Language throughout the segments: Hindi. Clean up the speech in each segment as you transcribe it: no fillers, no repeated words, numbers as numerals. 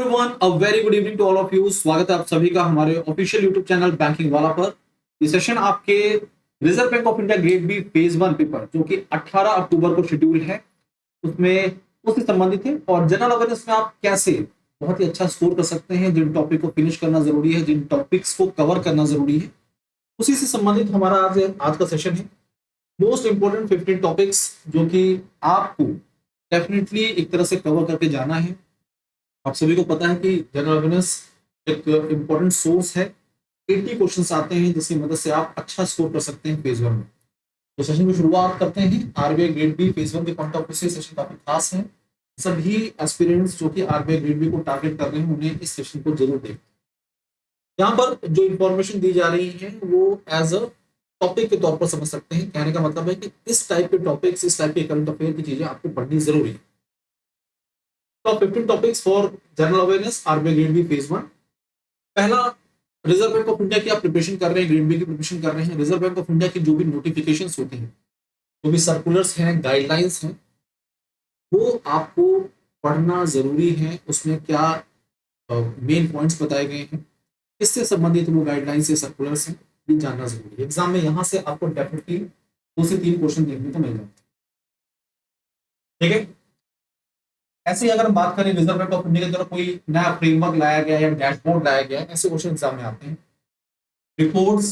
Everyone, a very good evening to all of you. स्वागत है आप सभी का हमारे ऑफिशियल यूट्यूब चैनल बैंकिंग वाला पर। ये सेशन आपके reserve bank of India grade B phase 1 paper जो कि 18 अक्टूबर को शेड्यूल है, उसमें उससे संबंधित है। और जनरल अवेयरनेस में आप कैसे बहुत ही अच्छा स्कोर कर सकते हैं, जिन टॉपिक को फिनिश करना जरूरी है, जिन टॉपिक्स को कवर करना जरूरी है, उसी से संबंधित हमारा आज का सेशन है। मोस्ट इंपोर्टेंट 15 टॉपिक्स जो कि आपको डेफिनेटली एक तरह से कवर करके जाना है। आप सभी को पता है कि जनरल अवेयरनेस एक इम्पोर्टेंट सोर्स है। 80 क्वेश्चंस आते हैं जिसकी मदद से आप अच्छा स्कोर कर सकते हैं फेज 1 में। तो सेशन की शुरुआत करते हैं। आरबीआई ग्रेड बी फेज 1 के पॉइंट ऑफ व्यू से सेशन काफी खास है। सभी एस्पिरेंट्स जो कि आरबीआई ग्रेड बी को टारगेट कर रहे हैं उन्हें इस सेशन को जरूर देखें। यहाँ पर जो इंफॉर्मेशन दी जा रही है वो एज अ टॉपिक के तौर पर समझ सकते हैं। कहने का मतलब है कि इस टाइप के टॉपिक्स, इस टाइप के करंट अफेयर की चीजें आपको पढ़नी जरूरी है। तो 15 topics for general awareness RBI grade B phase 1। पहला, रिजर्व बैंक ऑफ इंडिया की आप प्रिपरेशन कर रहे हैं, ग्रेड बी की प्रिपरेशन कर रहे हैं। रिजर्व बैंक ऑफ इंडिया की जो भी नोटिफिकेशंस होते हैं, जो भी सर्कुलर्स हैं, गाइडलाइंस हैं, वो आपको पढ़ना जरूरी है। उसमें क्या मेन पॉइंट्स बताए गए हैं, इससे संबंधित वो गाइडलाइंस या सर्कुलर्स हैं, ये जानना जरूरी है। एग्जाम में यहाँ से आपको डेफिनेटली 2 से 3 क्वेश्चन देखने को मिल जाते हैं। ठीक है। ऐसे ही अगर हम बात करें, रिजर्व बैंक ऑफ इंडिया की तरफ कोई नया फ्रेमवर्क लाया गया या डैशबोर्ड लाया गया, ऐसे क्वेश्चन एग्जाम में आते हैं। रिपोर्ट्स,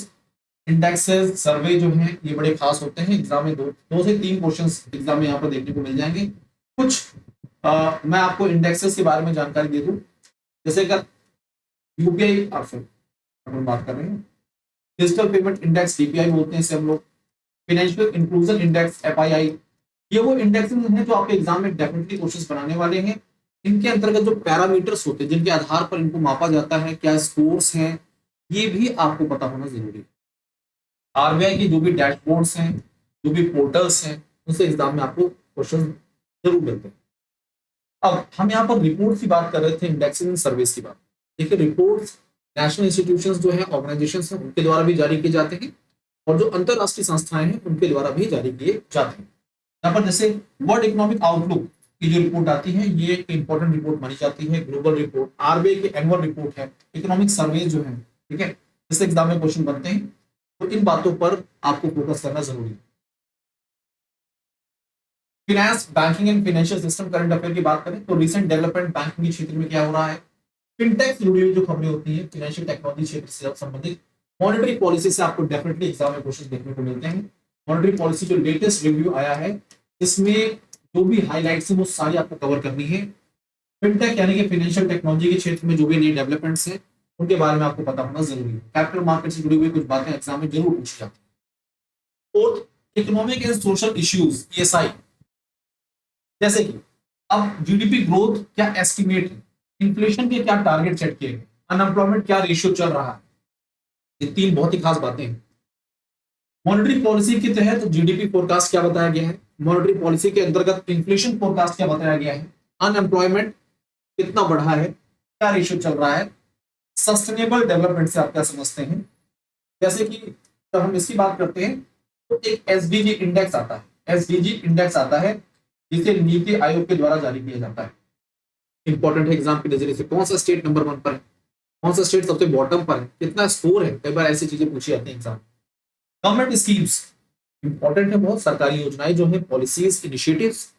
इंडेक्सेस, सर्वे जो हैं ये बड़े खास होते हैं। एग्जाम में 2 से 3 क्वेश्चंस एग्जाम में यहाँ पर देखने को मिल जाएंगे। कुछ मैं आपको इंडेक्सेस के बारे में जानकारी दे दूं। जैसे अगर यूपीआई अपन बात कर रहे हैं, डिजिटल पेमेंट इंडेक्स डीपीआई बोलते हैं इसे हम लोग। फाइनेंशियल इंक्लूजन इंडेक्स एफआईआई, ये वो इंडेक्सेस हैं जो आपके एग्जाम में डेफिनेटली क्वेश्चंस बनाने वाले हैं। इनके अंतर्गत जो पैरामीटर्स होते हैं जिनके आधार पर इनको मापा जाता है, क्या स्कोर्स हैं, ये भी आपको पता होना जरूरी है। आरबीआई की जो भी डैशबोर्ड्स हैं, जो भी पोर्टल्स हैं, उनसे एग्जाम में आपको क्वेश्चन जरूर मिलते हैं। अब हम यहाँ पर रिपोर्ट की बात कर रहे थे, इंडेक्सिंग एंड सर्विस की बात। देखिए, रिपोर्ट्स नेशनल इंस्टीट्यूशंस जो है, ऑर्गेनाइजेशंस हैं, उनके द्वारा भी जारी किए जाते हैं, और जो अंतरराष्ट्रीय संस्थाएं हैं उनके द्वारा भी जारी किए जाते हैं। यहाँ पर जैसे वर्ल्ड इकोनॉमिक आउटलुक की जो रिपोर्ट आती है, ये एक इंपॉर्टेंट रिपोर्ट मानी जाती है। ग्लोबल रिपोर्ट, आरबीआई की एनुअल रिपोर्ट है, इकोनॉमिक सर्वे जो है, ठीक है, इस एग्जाम में क्वेश्चन बनते हैं। तो इन बातों पर आपको फोकस करना जरूरी है। Finance, banking and financial system current affair की बात करें तो रिसेंट डेवलपमेंट बैंकिंग के क्षेत्र में क्या हो रहा है, फिनटेक से जुड़ी हुई जो खबरें होती है, फाइनेंशियल टेक्नोलॉजी क्षेत्र से संबंधित, मॉनेटरी पॉलिसी से आपको डेफिनेटली एग्जाम में क्वेश्चन देखने को मिलते हैं। मॉनेटरी पॉलिसी जो लेटेस्ट रिव्यू आया है, इसमें जो भी हाइलाइट्स हैं वो सारी आपको कवर करनी है। फिनटेक यानी कि फाइनेंशियल टेक्नोलॉजी के क्षेत्र में जो भी नई डेवलपमेंट्स हैं उनके बारे में आपको पता होना जरूरी है। कैपिटल मार्केट से जुड़ी हुई कुछ बातें एग्जाम में जरूर पूछी जाती है। Fourth, economic and social issues, ESI, जैसे कि अब जीडीपी ग्रोथ क्या एस्टिमेट है, इन्फ्लेशन के क्या टारगेट सेट किए गए, अनएम्प्लॉयमेंट क्या रेशियो चल रहा है, ये 3 बहुत ही खास बातें हैं। मॉनेटरी पॉलिसी के तहत जीडीपी फोरकास्ट क्या बताया गया है, मॉनेटरी पॉलिसी के अंतर्गत इन्फ्लेशन फोरकास्ट क्या बताया गया है, अनएम्प्लॉयमेंट कितना बढ़ा है, क्या रेशियो चल रहा है, सस्टेनेबल डेवलपमेंट से आप क्या समझते हैं। जैसे कि जब हम इसकी बात करते हैं तो एक एसडीजी इंडेक्स आता है, एसडीजी इंडेक्स आता है जिसे नीति आयोग के द्वारा जारी किया जाता है। इंपॉर्टेंट है एग्जाम के नजरिए से, कौन सा स्टेट नंबर 1 पर है, कौन सा स्टेट सबसे बॉटम पर है, कितना स्कोर है, कई बार ऐसी चीजें पूछी जाती हैं एग्जाम। गवर्नमेंट स्कीम्स इंपॉर्टेंट है बहुत, सरकारी योजनाएं जो है, पॉलिसीज, इनिशिएटिव्स।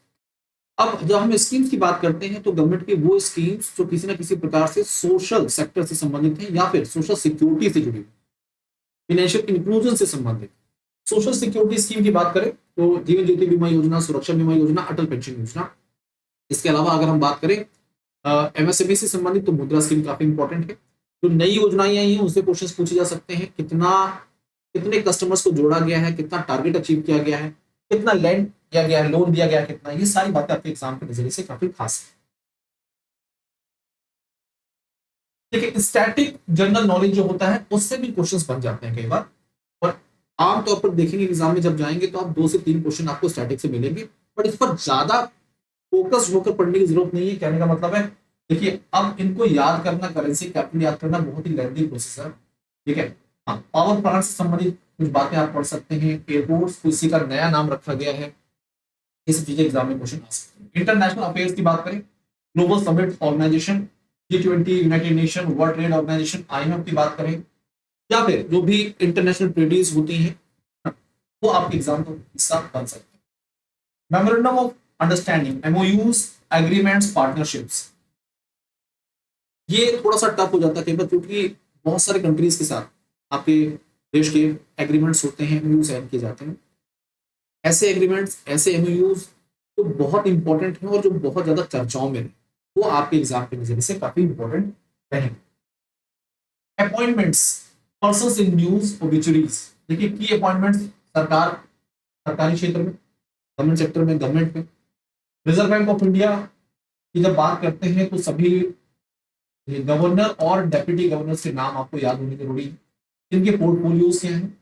अब जब हम स्कीम्स की बात करते हैं तो गवर्नमेंट की वो स्कीम्स जो किसी ना किसी प्रकार से सोशल सेक्टर से संबंधित है या फिर सोशल सिक्योरिटी से जुड़ी, फाइनेंशियल इंक्लूजन से संबंधित। सोशल सिक्योरिटी स्कीम की बात करें तो जीवन ज्योति बीमा योजना, सुरक्षा बीमा योजना, अटल पेंशन योजना। इसके अलावा अगर हम बात करें एमएसएमई से संबंधित तो मुद्रा स्कीम काफी इंपॉर्टेंट है। जो नई योजनाएं आई हैं उससे क्वेश्चंस पूछे जा सकते हैं, कितने कस्टमर्स को जोड़ा गया है, कितना टारगेट अचीव किया गया है, कितना लैंड दिया गया है, लोन दिया गया है कितना, ये सारी बातें आपके एग्जाम के नजरिए से काफी खास है। देखिए, स्टैटिक जनरल नॉलेज जो होता है उससे भी क्वेश्चंस बन जाते हैं कई बार, और आमतौर पर देखेंगे एग्जाम में जब जाएंगे तो आप 2 से 3 क्वेश्चन आपको स्टैटिक से मिलेंगे, बट इस पर ज्यादा फोकस होकर पढ़ने की जरूरत नहीं है। कहने का मतलब है, देखिए अब इनको याद करना, करेंसी कैपिटल याद करना बहुत ही लेंथी प्रोसेस है, ठीक है। हाँ, पावर प्लांट से संबंधित कुछ बातें आप पढ़ सकते हैं, एयरपोर्ट्स किसी का नया नाम रखा गया है, ये सब चीजें एग्जाम में क्वेश्चन आ सकते हैं। इंटरनेशनल अफेयर्स की बात करें, global summit organisation, G20, united nation, world trade organisation, IMF की बात करें, या फिर जो भी इंटरनेशनल ट्रेडीज होती हैं, वो आपके एग्जाम का हिस्सा बन सकते हैं। Memorandum of understanding, MOUs, agreements, partnerships, ये थोड़ा सा टफ हो जाता है कई बार, क्योंकि बहुत सारे कंट्रीज के साथ आपके देश के एग्रीमेंट्स होते हैं, MOU साइन किए जाते हैं। ऐसे एग्रीमेंट्स, ऐसे MOUs जो बहुत इंपॉर्टेंट हैं और जो बहुत ज्यादा चर्चाओं में हैं, वो आपके एग्जाम के नजरिए से काफी इंपॉर्टेंट रहेंगे। अपॉइंटमेंट्स, पर्सन्स इन न्यूज, ओबिचुरीज, देखिए की अपॉइंटमेंट्स सरकारी क्षेत्र में, गवर्नमेंट सेक्टर में, गवर्नमेंट में। रिजर्व बैंक ऑफ इंडिया की जब बात करते हैं तो सभी गवर्नर और डेप्यूटी गवर्नर के नाम आपको याद होने जरूरी है, इनके पोर्टफोलियोज क्या हैं।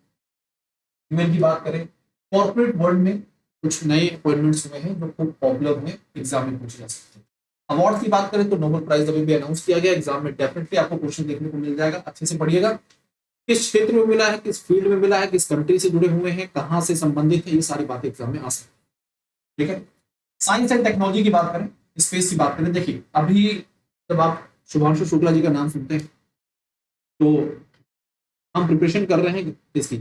ईमेल की बात करें, कॉर्पोरेट वर्ल्ड में कुछ नए अपॉइंटमेंट्स हुए हैं जो खूब पॉपुलर हुए, एग्जाम में पूछे जा सकते हैं। अवार्ड की बात करें तो नोबेल प्राइज अभी भी अनाउंस किया गया, एग्जाम में डेफिनेटली आपको क्वेश्चन देखने को मिल जाएगा, अच्छे से पढ़िएगा। किस क्षेत्र में मिला है, किस फील्ड में मिला है, किस कंट्री से जुड़े हुए हैं, कहाँ से संबंधित है, ये सारी बातें एग्जाम में आ सकती है। ठीक है, साइंस एंड टेक्नोलॉजी की बात करें, स्पेस की बात करें, देखिए अभी जब आप शुभांशु शुक्ला जी का नाम सुनते हैं तो हम प्रिपरेशन कर रहे हैं इसकी,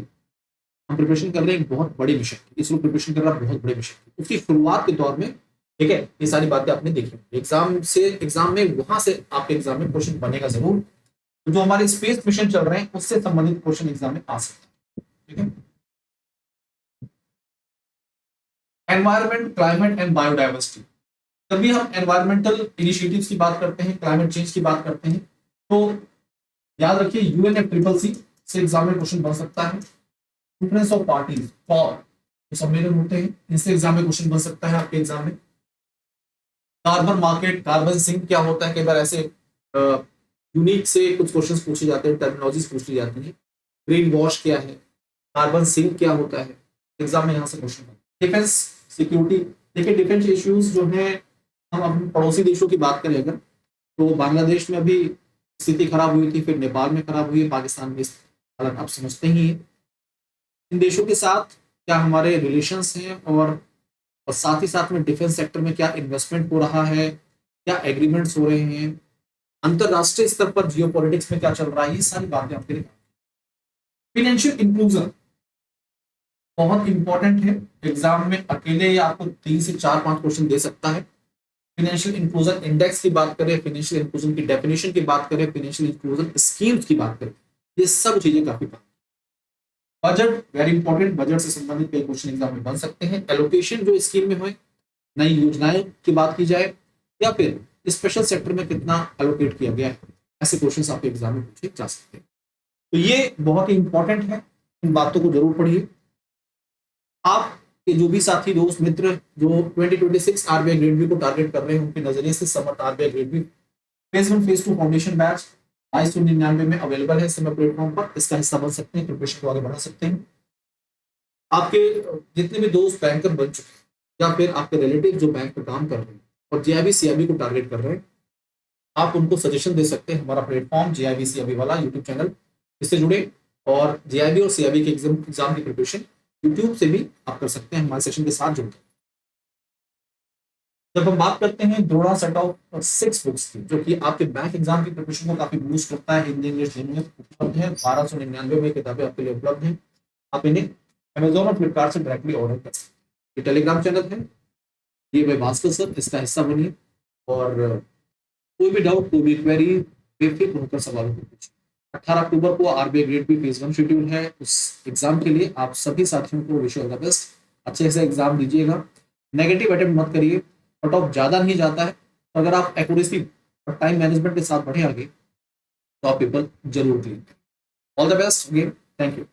हम प्रिपरेशन कर रहे हैं एक बहुत बड़ी मिशन की, इसरो प्रिपरेशन कर रहा है बहुत बड़े मिशन की, उसकी शुरुआत के दौर में। ठीक है, ये सारी बातें आपने देखी एग्जाम में, वहां से आपके एग्जाम में क्वेश्चन बनेगा जरूर। तो जो हमारे स्पेस मिशन चल रहे हैं उससे संबंधित क्वेश्चन एग्जाम में आ सकता है। ठीक है, एनवायरमेंट, क्लाइमेट एंड बायोडाइवर्सिटी, जब भी हम एनवायरमेंटल इनिशिएटिव्स की बात करते हैं, क्लाइमेट चेंज की बात करते हैं, तो याद रखिए UNFCCC से एग्जाम में क्वेश्चन बन सकता है। डिफरेंस ऑफ पार्टीज, जो सम्मेलन होते हैं, इनसे एग्जाम में क्वेश्चन बन सकता है आपके एग्जाम में। कार्बन मार्केट, कार्बन सिंक क्या होता है, कई बार ऐसे यूनिक से कुछ क्वेश्चंस पूछे जाते हैं, टर्मिनोलॉजीज पूछी जाती हैं। ग्रीन वॉश क्या है, कार्बन सिंक क्या होता है, एग्जाम में यहाँ से क्वेश्चन बनता है। डिफेंस सिक्योरिटी, देखिए डिफेंस इश्यूज जो है, हम अपने पड़ोसी देशों की बात करें अगर, तो बांग्लादेश में अभी स्थिति खराब हुई थी, फिर नेपाल में खराब हुई है, पाकिस्तान में हालात आप समझते ही हैं। इन देशों के साथ क्या हमारे रिलेशंस हैं, और साथ ही साथ में डिफेंस सेक्टर में क्या इन्वेस्टमेंट हो रहा है, क्या एग्रीमेंट्स हो रहे हैं, अंतरराष्ट्रीय स्तर पर जियोपॉलिटिक्स में क्या चल रहा है, ये सारी बातें आपके लिए। फाइनेंशियल इंक्लूजन बहुत इंपॉर्टेंट है, एग्जाम में अकेले ही आपको 3 से 4-5 क्वेश्चन दे सकता है। फाइनेंशियल इंक्लूजन इंडेक्स की बात करें, फाइनेंशियल इंक्लूजन की डेफिनेशन की बात करें, फाइनेंशियल इंक्लूजन स्कीम्स की बात करें, ये सब चीजें काफी। बजट वेरी इंपॉर्टेंट, बजट से संबंधित कई क्वेश्चन एग्जाम में बन सकते हैं। एलोकेशन जो स्कीम में हुए, नई योजनाएं की बात की जाए, या फिर स्पेशल सेक्टर में कितना एलोकेट किया गया है, ऐसे क्वेश्चंस आपके एग्जाम में पूछे जा सकते हैं। तो ये बहुत ही इंपॉर्टेंट है, इन बातों को जरूर पढ़िए। आपके जो भी साथी दोस्त मित्र जो 2026 RBI ग्रेड बी को टारगेट कर रहे हैं, उनके नजरिए से समर्थ RBI grade B phase 1 phase 2 foundation batch 2299 में अवेलेबल है समय प्लेटफॉर्म पर, इसका हिस्सा बन सकते हैं, प्रिपरेशन को आगे बढ़ा सकते हैं। आपके जितने भी दोस्त बैंकर बन चुके हैं, या फिर आपके रिलेटिव जो बैंक में काम कर रहे हैं और JIB CIB को टारगेट कर रहे हैं, आप उनको सजेशन दे सकते हैं। हमारा प्लेटफॉर्म JIB CIB वाला यूट्यूब चैनल, इससे जुड़े, और JIB और CIB के एग्जाम की प्रिपरेशन यूट्यूब से भी आप कर सकते हैं, हमारे सेशन के साथ जुड़कर। जब हम बात करते हैं द्रोणा सेट ऑफ 6 बुक्स की, जो कि आपके बैंक एग्जाम की प्रिपरेशन को काफी बूस्ट करता है, हिंदी इंग्लिश दोनों में उपलब्ध है। 1299 में किताबें आपके लिए उपलब्ध हैं, आप इन्हें अमेजोन और फ्लिपकार्ट से डायरेक्टली ऑर्डर कर सकते हैं। ये टेलीग्राम चैनल है, ये भाई भास्कर सर, इसका हिस्सा बनिए, और कोई भी डाउट, कोई भी क्वेरी बेफिक्र होकर सवालों को पूछिए। 18 अक्टूबर को RBI grade B phase 1 schedule है, उस एग्जाम के लिए आप सभी साथियों को विश ऑल द बेस्ट, अच्छे से एग्जाम दीजिएगा, नेगेटिव अटेम्प्ट मत करिए, कट ऑफ ज्यादा नहीं जाता है, तो अगर आप एक्यूरेसी और टाइम मैनेजमेंट के साथ बढ़े आगे तो आप पेपर जरूर क्लियर करें। All the best again, thank you.